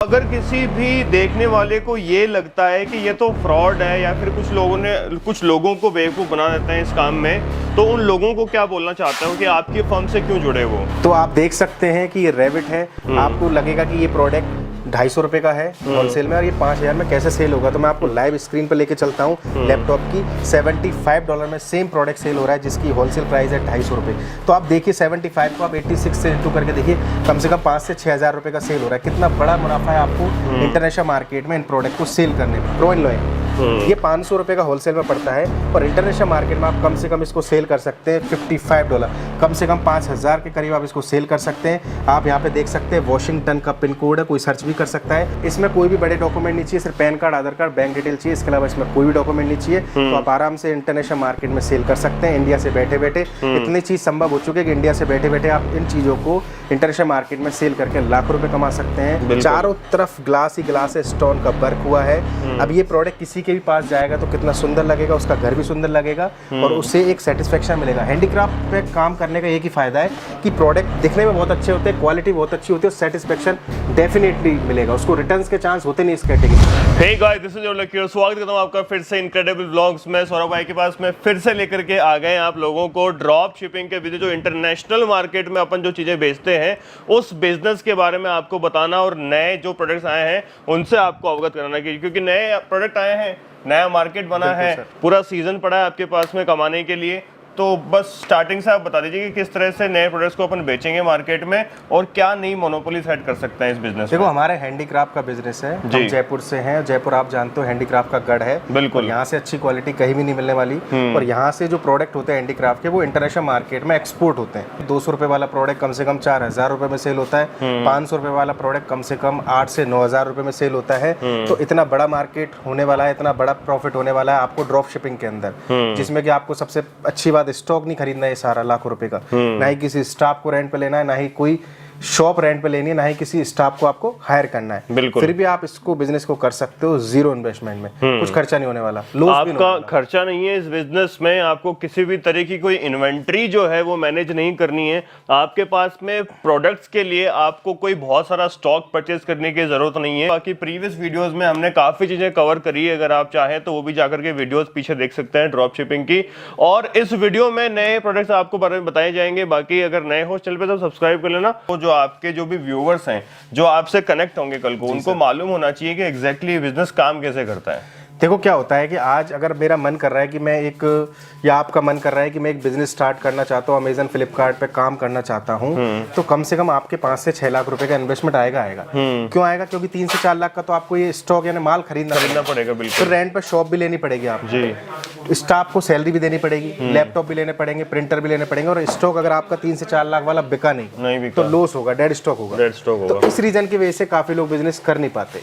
अगर किसी भी देखने वाले को ये लगता है कि ये तो फ्रॉड है या फिर कुछ लोगों को बेवकूफ़ बना देते हैं इस काम में, तो उन लोगों को क्या बोलना चाहते हो कि आपकी फर्म से क्यों जुड़े वो? तो आप देख सकते हैं कि ये रैबिट है। आपको लगेगा कि ये प्रोडक्ट 250 रुपए का है होलसेल में और ये 5000 में कैसे सेल होगा। तो मैं आपको लाइव स्क्रीन पर लेके चलता हूँ। लैपटॉप की $75 में सेम प्रोडक्ट सेल हो रहा है जिसकी होलसेल प्राइस है 250 रुपये। तो आप देखिए 75 को आप 86 से इंटू करके देखिए, कम से कम 5 से 6000 रुपये का सेल हो रहा है। कितना बड़ा मुनाफा है आपको इंटरनेशनल मार्केट में इन प्रोडक्ट को सेल करने में। प्रो इन लॉय ये 500 रुपये का होलसेल में पड़ता है और इंटरनेशनल मार्केट में आप कम से कम इसको सेल कर सकते हैं $55, कम से कम 5000 के करीब आप इसको सेल कर सकते हैं। आप यहाँ पे देख सकते हैं वॉशिंगटन का पिन कोड है, कोई सर्च भी कर सकता है। इसमें कोई भी बड़े डॉक्यूमेंट नहीं चाहिए, सिर्फ पैन कार्ड, आधार कार्ड, बैंक डिटेल चाहिए। इसके अलावा इसमें कोई भी डॉक्यूमेंट नहीं चाहिए। तो आप आराम से इंटरनेशनल मार्केट में सेल कर सकते हैं इंडिया से बैठे बैठे। इतनी चीज़ संभव हो चुकी है कि इंडिया से बैठे बैठे आप इन चीज़ों को इंटरनेशनल मार्केट में सेल करके लाखों रुपए कमा सकते हैं। चारों तरफ ग्लास ही ग्लास है, स्टोन का वर्क हुआ है। अब ये प्रोडक्ट किसी के भी पास जाएगा तो कितना सुंदर लगेगा, उसका घर भी सुंदर लगेगा और उससे एक सेटिस्फेक्शन मिलेगा। हैंडीक्राफ्ट पे काम करने का एक ही फायदा है कि प्रोडक्ट दिखने में बहुत अच्छे होते हैं, क्वालिटी बहुत अच्छी होती है, सेटिस्फेक्शन डेफिनेटली मिलेगा, उसको रिटर्न्स के चांस होते नहीं इस कैटेगरी में। Hey guys, this is your Lucky और स्वागत करता हूं आपका फिर से इनक्रेडिबल व्लॉग्स में। सौरभ भाई के पास में फिर से लेकर के आ गए आप लोगों को ड्रॉप शिपिंग के विधि, जो इंटरनेशनल मार्केट में अपन जो चीजें बेचते हैं उस बिजनेस के बारे में आपको बताना और नए जो प्रोडक्ट्स आए हैं उनसे आपको अवगत कराना, क्योंकि नए प्रोडक्ट आए हैं, नया मार्केट बना है, पूरा सीजन पड़ा है आपके पास में कमाने के लिए। तो बस स्टार्टिंग से आप बता दीजिए कि किस तरह से नए प्रोडक्ट्स को अपन बेचेंगे मार्केट में और क्या नई मोनोपोली सेट कर सकते हैं इस बिजनेस में। देखो, हमारे हैंडीक्राफ्ट का बिजनेस है, हम जयपुर से हैं। जयपुर आप जानते हो हैंडीक्राफ्ट का गढ़ है। बिल्कुल, यहाँ से अच्छी क्वालिटी कहीं भी नहीं मिलने वाली। और यहाँ से जो प्रोडक्ट होते हैं हैंडीक्राफ्ट के, वो इंटरनेशनल मार्केट में एक्सपोर्ट होते हैं। 200 रुपये वाला प्रोडक्ट कम से कम 4000 रुपये में सेल होता है। 500 रुपये वाला प्रोडक्ट कम से कम 8 से 9000 रुपये में सेल होता है। तो इतना बड़ा मार्केट होने वाला है, इतना बड़ा प्रॉफिट होने वाला है आपको ड्रॉप शिपिंग के अंदर, जिसमें कि आपको सबसे अच्छी बात, स्टॉक नहीं खरीदना है सारा लाखों रुपए का, ना ही किसी स्टाफ को रेंट पे लेना है, ना ही कोई शॉप रेंट पे लेनी है, ना ही किसी स्टाफ को आपको हायर करना है। बिल्कुल, फिर भी आप इसको बिजनेस को कर सकते हो जीरो इन्वेस्टमेंट में। कुछ खर्चा नहीं होने वाला, आपका खर्चा नहीं है इस बिजनेस में। आपको किसी भी तरह की कोई इन्वेंट्री जो है वो मैनेज नहीं करनी है। आपके पास में प्रोडक्ट्स के लिए आपको कोई बहुत सारा स्टॉक परचेज करने की जरूरत नहीं है। बाकी प्रीवियस वीडियोस में हमने काफी चीजें कवर करी है, अगर आप चाहें तो वो भी जाकर के वीडियोस पीछे देख सकते हैं ड्रॉप शिपिंग की। और इस वीडियो में नए प्रोडक्ट्स आपको बारे में बताए जाएंगे। बाकी अगर नए हो चैनल पे तो सब्सक्राइब कर लेना। तो जो आपके जो भी व्यूअर्स हैं जो आपसे कनेक्ट होंगे कल को, उनको मालूम होना चाहिए कि एग्जैक्टली बिजनेस काम कैसे करता है। देखो, क्या होता है कि आज अगर मेरा मन कर रहा है कि मैं एक, या आपका मन कर रहा है कि मैं एक बिजनेस स्टार्ट करना चाहता हूँ, अमेजन फ्लिपकार्ट पे काम करना चाहता हूँ, तो कम से कम आपके 5 से 6 लाख रुपए का इन्वेस्टमेंट आएगा। क्यों आएगा? क्योंकि 3 से 4 लाख का तो आपको ये स्टॉक यानी माल खरीदना पड़ेगा। बिल्कुल, फिर रेंट पे शॉप भी लेनी पड़ेगी आपको, स्टाफ को सैलरी भी देनी पड़ेगी, लैपटॉप भी लेने पड़ेंगे, प्रिंटर भी लेने पड़ेंगे। और स्टॉक अगर आपका 3 से 4 लाख वाला बिका नहीं तो लॉस होगा, डेड स्टॉक होगा। तो इस रीजन की वजह से काफी लोग बिजनेस कर नहीं पाते।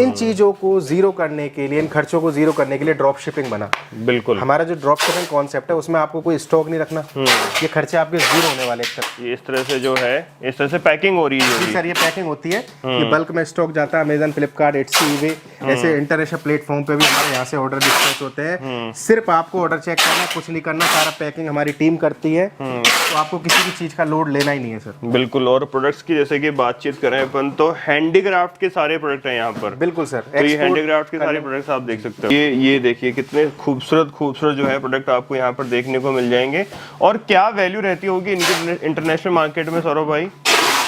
इन चीजों को जीरो करने के लिए, इन खर्चों को जीरो करने के लिए ड्रॉप शिपिंग बना। बिल्कुल, हमारा जो ड्रॉप शिपिंग कॉन्सेप्ट है उसमें आपको कोई स्टॉक नहीं रखना। ये खर्चे आपके जीरो होने वाले। ये इस तरह से जो है, इस तरह से पैकिंग हो रही है। जी सर, ये पैकिंग होती है, ये बल्क में स्टॉक जाता है अमेजन, फ्लिपकार्ट, एटसी, ईबे, ऐसे इंटरनेशनल प्लेटफॉर्म पे भी हमारे यहाँ से ऑर्डर डिस्पैच होते हैं। सिर्फ आपको ऑर्डर चेक करना, कुछ नहीं करना, सारा पैकिंग हमारी टीम करती है। तो आपको किसी भी चीज का लोड लेना ही नहीं है सर। बिल्कुल। और प्रोडक्ट्स की जैसे कि बातचीत करें अपन, तो हैंडीक्राफ्ट के सारे प्रोडक्ट हैं यहाँ पर। बिल्कुल सर, तो ये हैंडीक्राफ्ट के सारे प्रोडक्ट्स आप देख सकते हो। ये देखिए कितने खूबसूरत जो है प्रोडक्ट आपको यहाँ पर देखने को मिल जाएंगे। और क्या वैल्यू रहती होगी इनकी इंटरनेशनल मार्केट में सौरभ भाई?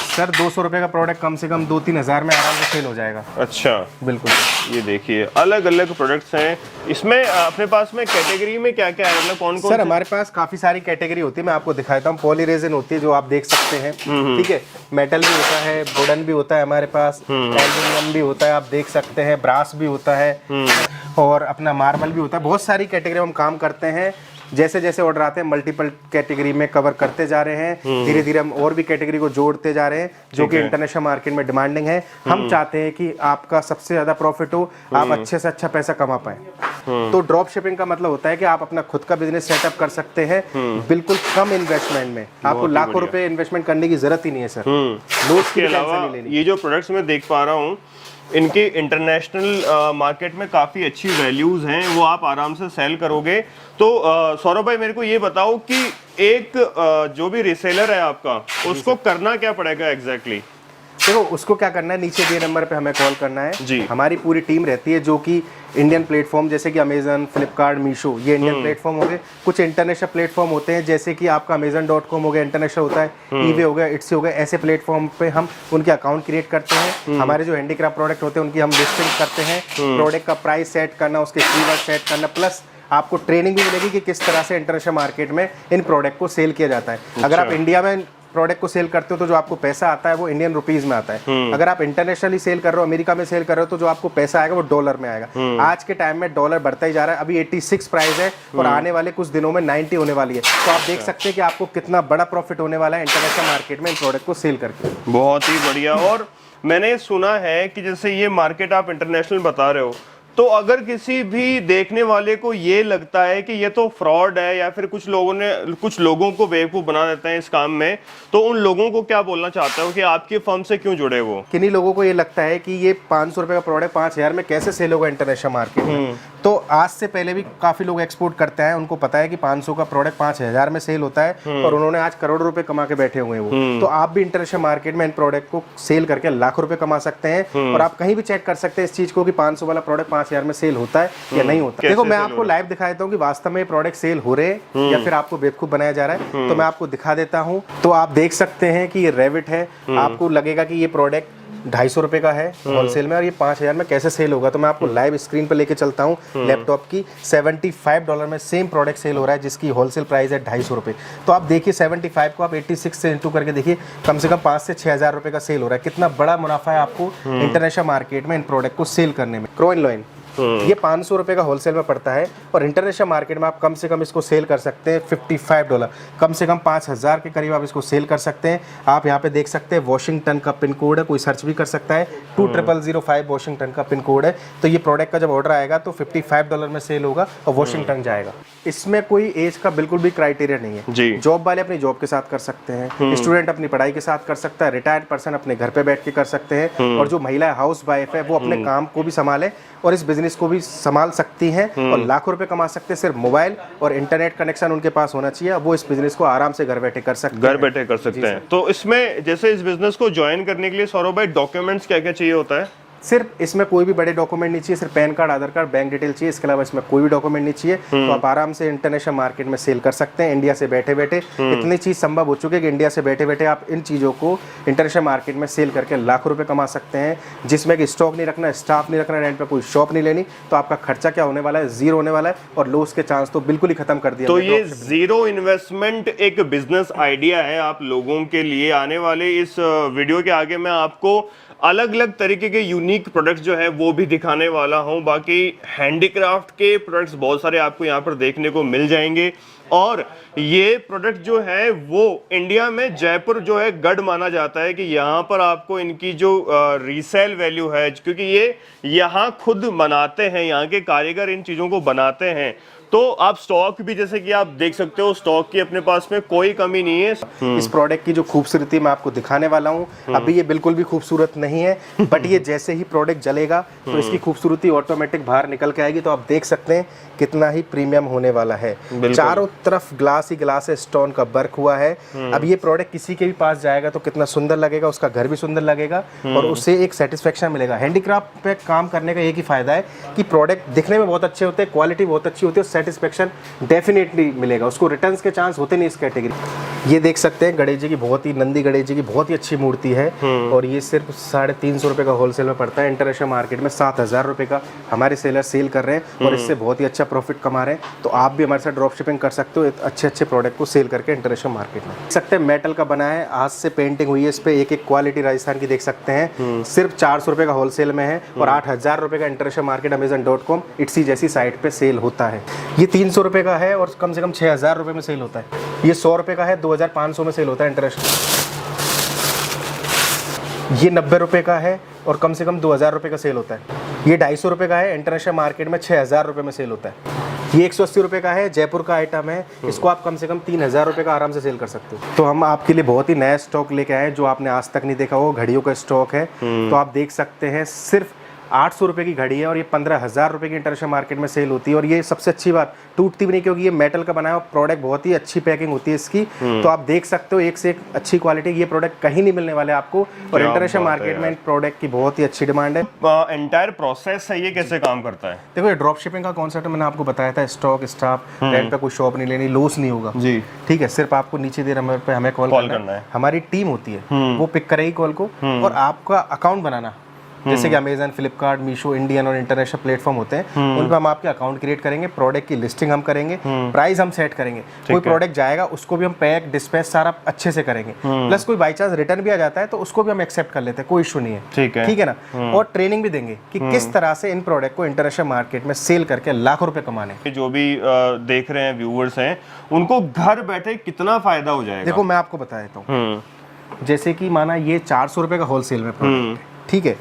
सर 200 रुपये का प्रोडक्ट कम से कम 2-3 हज़ार में आराम से सेल हो जाएगा। अच्छा, बिल्कुल। ये देखिए अलग अलग प्रोडक्ट्स हैं इसमें। अपने पास में कैटेगरी में क्या क्या है, मतलब कौन कौन? सर हमारे पास काफी सारी कैटेगरी होती है, मैं आपको दिखाता हूँ। पॉली रेजिन होती है जो आप देख सकते हैं, ठीक है। मेटल भी होता है, वुडन भी होता है हमारे पास, एल्यूमिनियम भी होता है, आप देख सकते हैं, ब्रास भी होता है, और अपना मार्बल भी होता है। बहुत सारी कैटेगरी में हम काम करते हैं। जैसे जैसे ऑर्डर आते हैं मल्टीपल कैटेगरी में कवर करते जा रहे हैं। धीरे धीरे हम और भी कैटेगरी को जोड़ते जा रहे हैं जो कि इंटरनेशनल मार्केट में डिमांडिंग है। हम चाहते हैं कि आपका सबसे ज्यादा प्रॉफिट हो, आप अच्छे से अच्छा पैसा कमा पाए। तो ड्रॉप शिपिंग का मतलब होता है कि आप अपना खुद का बिजनेस सेटअप कर सकते हैं बिल्कुल कम इन्वेस्टमेंट में। आपको लाखों रुपए इन्वेस्टमेंट करने की जरूरत ही नहीं है सर। लोग के अलावा ये जो प्रोडक्ट्स मैं देख पा रहा हूँ, इनकी इंटरनेशनल मार्केट में काफ़ी अच्छी वैल्यूज़ हैं, वो आप आराम से सेल करोगे। तो सौरभ भाई मेरे को ये बताओ कि एक जो भी रिसेलर है आपका, उसको करना क्या पड़ेगा एग्जैक्टली? देखो उसको क्या करना है, नीचे दिए नंबर पे हमें कॉल करना है जी। हमारी पूरी टीम रहती है जो कि इंडियन प्लेटफॉर्म जैसे कि अमेजन, फ्लिपकार्ट, मीशो, ये इंडियन प्लेटफॉर्म हो गए। कुछ इंटरनेशनल प्लेटफॉर्म होते हैं जैसे कि आपका amazon.com हो गया, इंटरनेशनल होता है, ईबे हो गया, इट्सी हो गया। ऐसे प्लेटफॉर्म पे हम उनके अकाउंट क्रिएट करते हैं। हमारे जो हैंडीक्राफ्ट प्रोडक्ट होते हैं उनकी हम लिस्टिंग करते हैं। प्रोडक्ट का प्राइस सेट करना, उसके कीवर्ड सेट करना, प्लस आपको ट्रेनिंग भी मिलेगी कि किस तरह से इंटरनेशनल मार्केट में इन प्रोडक्ट को सेल किया जाता है। अगर आप इंडिया में प्रोडक्ट को सेल करते हो तो जो आपको पैसा आता है वो इंडियन रुपीस में आता है। अगर आप इंटरनेशनली सेल कर रहे हो, अमेरिका में सेल कर रहे हो, तो जो आपको पैसा आएगा वो डॉलर में आएगा। आज के टाइम में डॉलर बढ़ता ही जा रहा है, अभी 86 प्राइस है और आने वाले कुछ दिनों में 90 होने वाली है। तो आप देख सकते हैं कि आपको कितना बड़ा प्रॉफिट होने वाला है इंटरनेशनल मार्केट में इन प्रोडक्ट को सेल करके। बहुत ही बढ़िया। और मैंने सुना है कि जैसे ये मार्केट आप इंटरनेशनल बता रहे हो, तो अगर किसी भी देखने वाले को ये लगता है कि ये तो फ्रॉड है या फिर कुछ लोगों को बेवकूफ़ बना देते हैं इस काम में, तो उन लोगों को क्या बोलना चाहते हो कि आपकी फर्म से क्यों जुड़े वो? किन्हीं लोगों को ये लगता है कि ये 500 रुपए का प्रोडक्ट 5000 में कैसे सेल होगा इंटरनेशनल मार्केट में। तो आज से पहले भी काफी लोग एक्सपोर्ट करते हैं, उनको पता है कि 500 का प्रोडक्ट 5000 में सेल होता है और उन्होंने आज करोड़ों रुपए कमा के बैठे हुए हैं वो। तो आप भी इंटरनेशनल मार्केट में इन प्रोडक्ट को सेल करके लाखों रुपए कमा सकते हैं। और आप कहीं भी चेक कर सकते हैं इस चीज को कि 500 वाला प्रोडक्ट 5000 में सेल होता है या नहीं होता। देखो मैं आपको लाइव दिखा देता हूँ कि वास्तव में ये प्रोडक्ट सेल हो रहे हैं या फिर आपको बेवकूफ बनाया जा रहा है। तो मैं आपको दिखा देता हूँ। तो आप देख सकते हैं कि ये रेविट है। आपको लगेगा कि ये प्रोडक्ट 250 रुपए का है होलसेल में और ये 5000 में कैसे सेल होगा। तो मैं आपको लाइव स्क्रीन पर लेके चलता हूँ लैपटॉप की। $75 में सेम प्रोडक्ट सेल हो रहा है जिसकी होलसेल प्राइस है 250 रुपए। तो आप देखिए 75 को आप 86 से इंटू करके देखिए, कम से कम 5 से 6000 रुपए का सेल हो रहा है। कितना बड़ा मुनाफा है आपको इंटरनेशनल मार्केट में इन प्रोडक्ट को सेल करने में। क्रोइन लॉइन ये 500 रुपए का होलसेल में पड़ता है और इंटरनेशनल मार्केट में आप कम से कम इसको सेल कर सकते हैं $55, कम से कम 5000 के करीब आप इसको सेल कर सकते हैं। आप यहाँ पे देख सकते हैं वॉशिंगटन का पिन कोड है, कोई सर्च भी कर सकता है। 20005 वॉशिंगटन का पिन कोड है। तो ये प्रोडक्ट का जब ऑर्डर आएगा तो $55 में सेल होगा और वॉशिंगटन जाएगा। इसमें कोई एज का बिल्कुल भी क्राइटेरिया नहीं है। जॉब वाले अपनी जॉब के साथ कर सकते हैं, स्टूडेंट अपनी पढ़ाई के साथ कर सकता है, रिटायर्ड पर्सन अपने घर पे बैठ के कर सकते हैं, और जो महिला हाउस वाइफ है वो अपने काम को भी संभाले और इस बिजनेस को भी संभाल सकती हैं और लाखों रुपए कमा सकते हैं। सिर्फ मोबाइल और इंटरनेट कनेक्शन उनके पास होना चाहिए, वो इस बिजनेस को आराम से घर बैठे कर सकते हैं। तो इसमें जैसे इस बिजनेस को ज्वाइन करने के लिए सौरभ भाई डॉक्यूमेंट्स क्या क्या चाहिए होता है? सिर्फ इसमें कोई भी बड़े डॉक्यूमेंट नहीं चाहिए, सिर्फ पैन कार्ड, आधार कार्ड, बैंक डिटेल चाहिए। इसके अलावा इसमें कोई भी डॉक्यूमेंट नहीं चाहिए। तो आप आराम से इंटरनेशनल मार्केट में सेल कर सकते हैं इंडिया से बैठे बैठे। इतनी चीज संभव हो चुकी है कि इंडिया से बैठे बैठे आप इन चीजों को इंटरनेशनल मार्केट में सेल करके लाखों रुपए कमा सकते हैं, जिसमें कि स्टॉक नहीं रखना, स्टाफ नहीं रखना, रेंट पे कोई शॉप नहीं लेनी। तो आपका खर्चा क्या होने वाला है? जीरो होने वाला है और लॉस के चांस तो बिल्कुल ही खत्म कर दिया। तो ये जीरो इन्वेस्टमेंट एक बिजनेस आइडिया है आप लोगों के लिए। आने वाले इस वीडियो के आगे मैं आपको अलग अलग तरीके के यूनिक प्रोडक्ट्स जो है वो भी दिखाने वाला हूं। बाकी हैंडीक्राफ्ट के प्रोडक्ट्स बहुत सारे आपको यहाँ पर देखने को मिल जाएंगे और ये प्रोडक्ट जो है वो इंडिया में जयपुर जो है गढ़ माना जाता है कि यहाँ पर आपको इनकी जो रीसेल वैल्यू है, क्योंकि ये यहाँ खुद बनाते हैं, यहाँ के कारीगर इन चीज़ों को बनाते हैं। तो आप स्टॉक भी जैसे कि आप देख सकते हो, स्टॉक की अपने पास में कोई कमी नहीं है। इस प्रोडक्ट की जो खूबसूरती मैं आपको दिखाने वाला हूँ, अभी ये बिल्कुल भी खूबसूरत नहीं है, बट ये जैसे ही प्रोडक्ट जलेगा तो इसकी खूबसूरती ऑटोमेटिक बाहर निकल के आएगी। तो आप देख सकते हैं कितना ही प्रीमियम होने वाला है। चारों तरफ ग्लास ही ग्लास है, स्टोन का वर्क हुआ है। अब ये प्रोडक्ट किसी के भी पास जाएगा तो कितना सुंदर लगेगा, उसका घर भी सुंदर लगेगा और उससे एक सेटिस्फेक्शन मिलेगा। हैंडीक्राफ्ट पे काम करने का एक ही फायदा है कि प्रोडक्ट दिखने में बहुत अच्छे होते हैं, क्वालिटी बहुत अच्छी होती है, सेटिस्फेक्शन डेफिनेटली मिलेगा। उसको रिटर्न्स के चांस होते नहीं इस कैटेगरी। ये देख सकते हैं गणेश जी की बहुत ही, नंदी गणेश जी की बहुत ही अच्छी मूर्ति है और ये सिर्फ 350 रुपए का होलसेल में पड़ता है। इंटरनेशनल मार्केट में 7000 रुपए का हमारे सेलर सेल कर रहे हैं और इससे बहुत ही अच्छा प्रॉफिट कमा रहे हैं। तो आप भी हमारे साथ ड्रॉप शिपिंग कर सकते हो अच्छे अच्छे प्रोडक्ट को सेल करके इंटरनेशनल मार्केट में। देख सकते हैं मेटल का बना है, आज से पेंटिंग हुई है इस पे, एक एक क्वालिटी राजस्थान की देख सकते हैं। सिर्फ 400 रुपए का होलसेल में है और 8000 रुपए का इंटरनेशनल मार्केट amazon.com इट्सी जैसी साइट पे सेल होता है। ये 300 रुपए का है और कम से कम 6000 रुपए में सेल होता है। ये 100 रुपए का है, 2500 में सेल होता है इंटरनेशनल। ये 90 रुपए का है और कम से कम 2000 रुपए का सेल होता है। ये 250 रुपए का है, इंटरनेशनल मार्केट में 6000 रुपए में सेल होता है। ये 180 रुपए का है, जयपुर का आइटम है, इसको आप कम से कम 3000 रुपए का आराम से सेल कर सकते हो। तो हम आपके लिए बहुत ही नया स्टॉक लेके आए हैं जो आपने आज तक नहीं देखा हो, घड़ियों का स्टॉक है। तो आप देख सकते हैं सिर्फ 800 रुपए की घड़ी है और ये 15,000 रुपए की इंटरनेशनल मार्केट में सेल होती है। और ये सबसे अच्छी बात, टूटती भी नहीं क्योंकि ये मेटल का बनाया हुआ प्रोडक्ट, बहुत ही अच्छी पैकिंग होती है इसकी। तो आप देख सकते हो एक से एक अच्छी क्वालिटी, ये प्रोडक्ट कहीं नहीं मिलने वाले आपको। और इंटरनेशनल मार्केट में प्रोडक्ट की बहुत ही अच्छी डिमांड है। एंटायर प्रोसेस है ये कैसे काम करता है? देखो ये ड्रॉप शिपिंग का कॉन्सेप्ट मैंने आपको बताया था, स्टॉक स्टाफ रेंट पे कोई शॉप नहीं लेनी, लॉस नहीं होगा जी, ठीक है। सिर्फ आपको नीचे दे नंबर पे हमें कॉल करना है, हमारी टीम होती है वो पिक करेगी कॉल को। और आपका अकाउंट बनाना, जैसे कि अमेजन, फ्लिपकार्ट, मीशो, इंडियन और इंटरनेशनल प्लेटफॉर्म होते हैं, उन पर हम आपके अकाउंट क्रिएट करेंगे, प्रोडक्ट की लिस्टिंग हम करेंगे, प्राइस हम सेट करेंगे, कोई प्रोडक्ट जाएगा उसको भी हम पैक डिस्पैच सारा अच्छे से करेंगे। प्लस कोई बाई चांस रिटर्न भी आ जाता है तो उसको भी हम एक्सेप्ट कर लेते हैं, कोई इशू नहीं है, ठीक है ना। और ट्रेनिंग भी देंगे कि किस तरह से इन प्रोडक्ट को इंटरनेशनल मार्केट में सेल करके लाखों रुपए कमाने। जो भी देख रहे हैं व्यूअर्स हैं, उनको घर बैठे कितना फायदा हो जाएगा? देखो मैं आपको बता देता हूँ, जैसे कि माना ये 400 रुपए का होलसेल में प्रोडक्ट, ठीक है।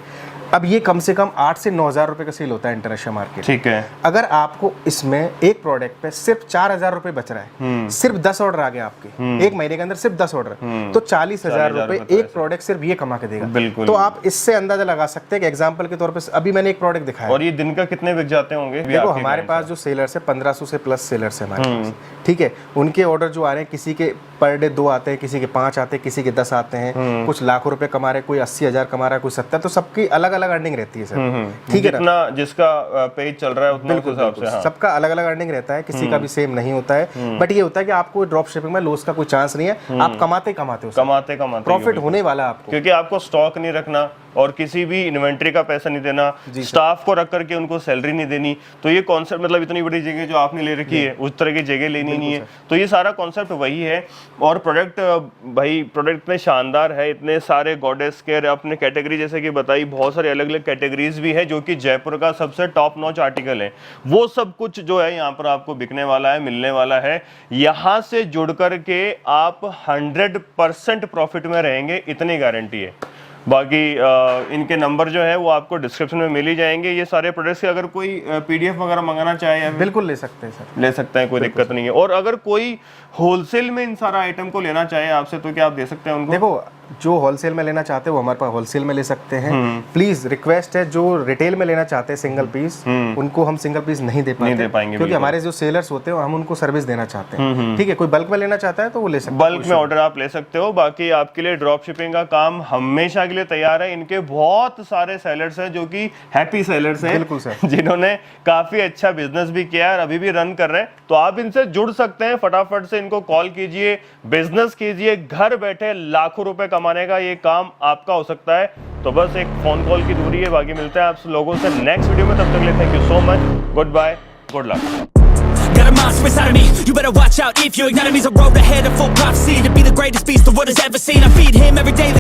अब ये कम से कम 8 से 9,000 रुपए का सेल होता है इंटरनेशनल मार्केट, ठीक है। अगर आपको इसमें एक प्रोडक्ट पे सिर्फ 4,000 रुपए बच रहा है, सिर्फ 10 ऑर्डर आ गए आपके एक महीने के अंदर, सिर्फ 10 ऑर्डर, तो 40,000 रुपए एक प्रोडक्ट सिर्फ ये कमा के देगा। तो आप इससे अंदाजा लगा सकते हैं कि एग्जांपल के तौर पे अभी मैंने एक प्रोडक्ट दिखाया, और ये दिन का कितने बिक जाते होंगे? देखो हमारे पास जो सेलर्स है 1500 से प्लस सेलर्स है हमारे पास, ठीक है। उनके ऑर्डर जो आ रहे हैं, किसी के पर डे 2 आते हैं, किसी के 5 आते हैं, किसी के 10 आते हैं, कुछ लाखों रुपए कमा रहे, कोई 80,000 कमा रहा है, कोई 70, तो सबकी अलग अलग अर्निंग रहती है सर, ठीक है ना। जिसका पेज चल रहा है उतना बिल्कुल, हिसाब से, हाँ। सबका अलग अलग अर्निंग रहता है, किसी का भी सेम नहीं होता है। बट ये होता है कि आपको ड्रॉप शिपिंग में लॉस का कोई चांस नहीं है, आप कमाते हो, कमाते प्रॉफिट होने वाला है आपको, क्योंकि आपको स्टॉक नहीं रखना और किसी भी इन्वेंट्री का पैसा नहीं देना, स्टाफ को रख करके उनको सैलरी नहीं देनी। तो ये कॉन्सेप्ट, मतलब इतनी बड़ी जगह जो आपने ले रखी है, उस तरह की जगह लेनी नहीं है। तो ये सारा कॉन्सेप्ट वही है। और प्रोडक्ट भाई, प्रोडक्ट इतने शानदार है, इतने सारे गॉडेस केयर आपने कैटेगरी जैसे कि बताई, बहुत सारे अलग अलग कैटेगरीज भी है जो कि जयपुर का सबसे टॉप नॉच आर्टिकल है। वो सब कुछ जो है यहाँ पर आपको बिकने वाला है, मिलने वाला है। यहाँ से जुड़ करके आप 100% प्रॉफिट में रहेंगे, इतनी गारंटी है। बाकी इनके नंबर जो है वो आपको डिस्क्रिप्शन में मिल ही जाएंगे। ये सारे प्रोडक्ट्स के अगर कोई पीडीएफ वगैरह मंगाना चाहे या बिल्कुल ले सकते हैं सर, ले सकते हैं, कोई दिक्कत नहीं है। और अगर कोई होलसेल में इन सारा आइटम को लेना चाहे आपसे, तो क्या आप दे सकते हैं उनको? देखो जो होलसेल में लेना चाहते हैं वो हमारे पास होलसेल में ले सकते हैं। प्लीज रिक्वेस्ट है, जो रिटेल में लेना चाहते हैं सिंगल पीस, उनको हम सिंगल पीस नहीं दे पाएंगे क्योंकि हमारे जो सेलर्स होते हैं हम उनको सर्विस देना चाहते हैं, ठीक है। कोई बल्क में लेना चाहता है तो वो ले सकते हैं, बल्क में ऑर्डर आप ले सकते हो। बाकी आपके लिए ड्रॉप शिपिंग का काम हमेशा के लिए तैयार है। इनके बहुत सारे सेलर्स हैं जो कि हैप्पी सेलर्स हैं, बिल्कुल सर, जिन्होंने काफी अच्छा बिजनेस भी किया और अभी भी रन कर रहे हैं। तो आप इनसे जुड़ सकते हैं, फटाफट से इनको कॉल कीजिए, बिजनेस कीजिए, घर बैठे लाखों रुपए कमाने का ये काम आपका हो सकता है। तो बस एक फोन कॉल की दूरी है। बाकी मिलते हैं आप लोगों से नेक्स्ट वीडियो में, तब तक के लिए thank you so much, goodbye, good luck. Got a monster inside of me, you better watch out if you ignite me. There's a road ahead of full prophecy to be the greatest beast the world has ever seen. I feed him every day.